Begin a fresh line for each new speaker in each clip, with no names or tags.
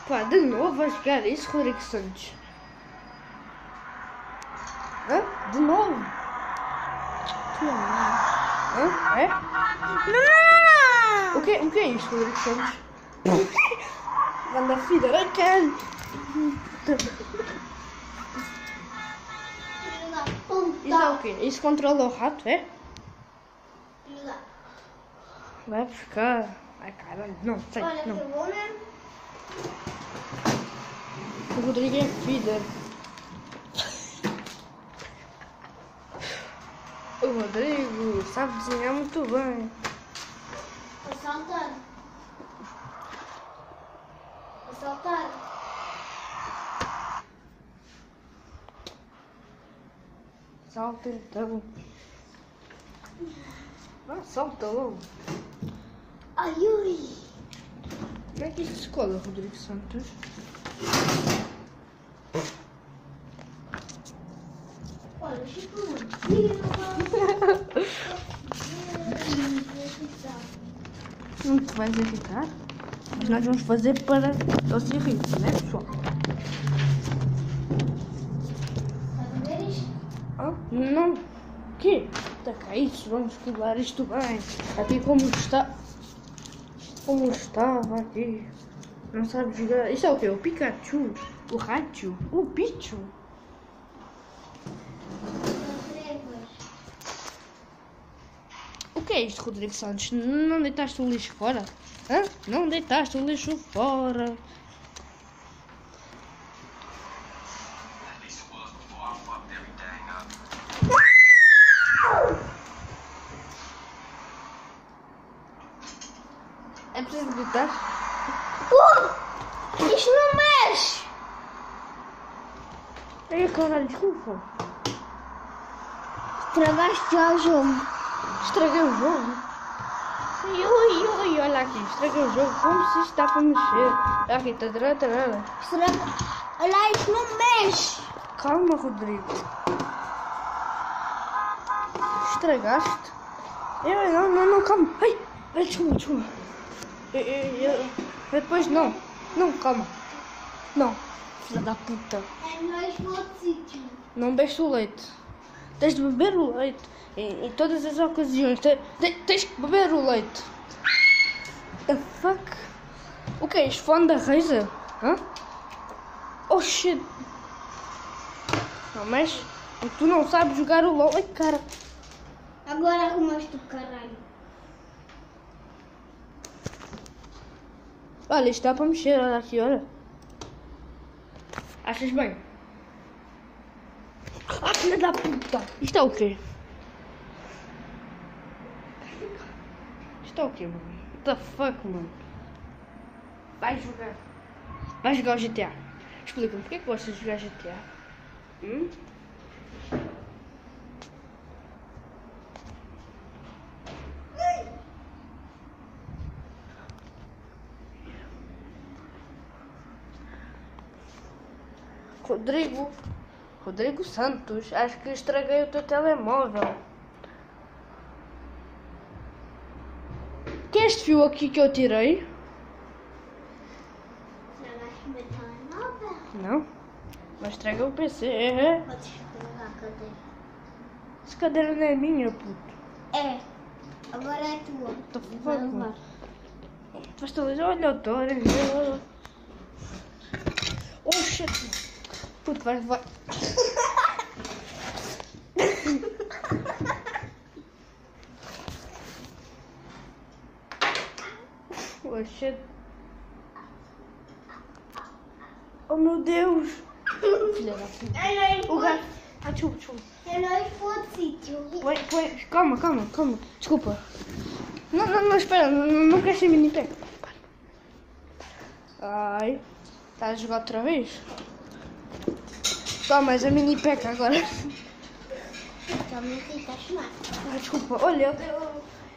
Pá, de novo a jogar isso, Rodrigo Santos? Hã? De novo? Hã? É?
Não!
O que é isto, Rodrigo Santos? Anda filha da can! Isso é o quê? Isso controla o rato, é? Vai buscar. Ai caralho, não, sai,
Olha,
não.
que bom, né?
O Rodrigo é feeder. O Rodrigo sabe desenhar muito bem.
Assaltar. Assaltar.
Salta então. Ah, salta logo.
Ai, ui.
Como é que isto se cola, Rodrigo Santos?
Olha, Chico,
Não te vais irritar? Mas nós vamos fazer para ele se irritar, não é, pessoal?
Estás a ver isto?
Ah, não. O quê? Está cá isso, vamos colar isto bem. Aqui como está. Como estava aqui. Não sabe jogar. Isto é o quê? O Pikachu? O Raichu? O Pichu? O que é isto, Rodrigo Santos? Não deitaste o lixo fora? Hã? Não deitaste o lixo fora? É preciso gritar?
Isto não mexe!
Ai, caralho, desculpa.
Estragaste já o jogo.
Estraguei o jogo. Ui, olha aqui, estraguei o jogo. Como se isto dá para mexer? Olha aqui, tarará.
Olha, isto não mexe!
Calma, Rodrigo. Estragaste? Não, calma. Ai, desculpa. Eu depois não. Não, calma. Não, filha da puta.
É nós para outro sítio.
Não bebes o leite. Tens de beber o leite. Em todas as ocasiões. Tens que beber o leite. The fuck? O que é isto? Fone da Razer? Hã? Oh shit. Não mexe? Tu não sabes jogar o LOL. Ai, cara.
Agora arrumaste o caralho.
Olha, isto dá para mexer. Olha aqui, olha. Achas bem? Ah, filha da puta. Isto é o quê? Isto é o quê, mano? What the fuck, mano? Vai jogar o GTA. Explica-me, porquê que gostas de jogar GTA? Rodrigo Santos, acho que estraguei o teu telemóvel. Que é este fio aqui que eu tirei?
Estragaste o meu telemóvel?
Não, mas estraguei o PC.
Podes pegar a cadeira.
Essa cadeira não é minha, puto.
É. Agora é tua.
What the fuck,
Vai
mano?
levar.
Tu vais estar ali, olha o Dória. Oh shit. Puto, vai. Oh shit. Oh meu Deus. Filha da puta.
É nós
O gato. Ah, desculpa.
É nós para outro sítio.
Põe. Calma. Desculpa. Não, espera. Não queres ser mini pé. Ai. Estás a jogar outra vez? Toma, és a mini peca agora.
Também ficaste mais.
Ah, desculpa. Olha,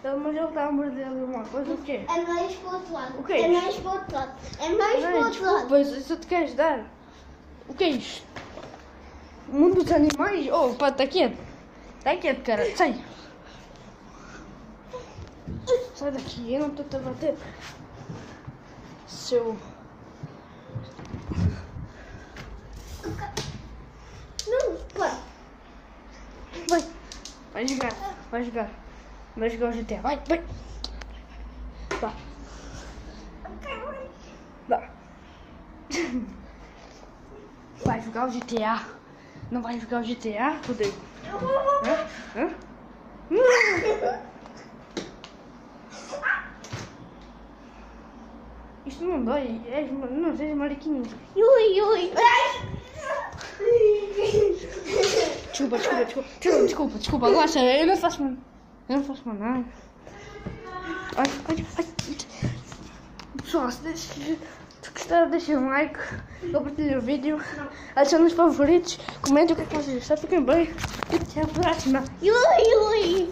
mas ele está a morder ali uma coisa. O quê?
É nós para o outro lado.
O que é
É
isto?
nós para o outro lado. É nós para o outro
Desculpa,
lado.
isso te queres dar? O que é isto? O mundo dos animais? Oh, pá, está quieto. Está quieto, cara. Sai. Sai daqui, eu não estou a bater. Seu Vai jogar. Vai jogar. Vai jogar o GTA. Vai, vai. Vá. Vá. Vai jogar o GTA. Não vai jogar o GTA, Rodrigo? Hã? Isto não dói. Não seja mariquinho.
Ui.
Desculpa, relaxa, eu não faço mal. Nada. Ai. Pessoal, se gostaram, deixem um like, compartilhem o vídeo, adicione nos favoritos, comentem o que é que vocês acharam, fiquem bem e até a próxima.
Ui.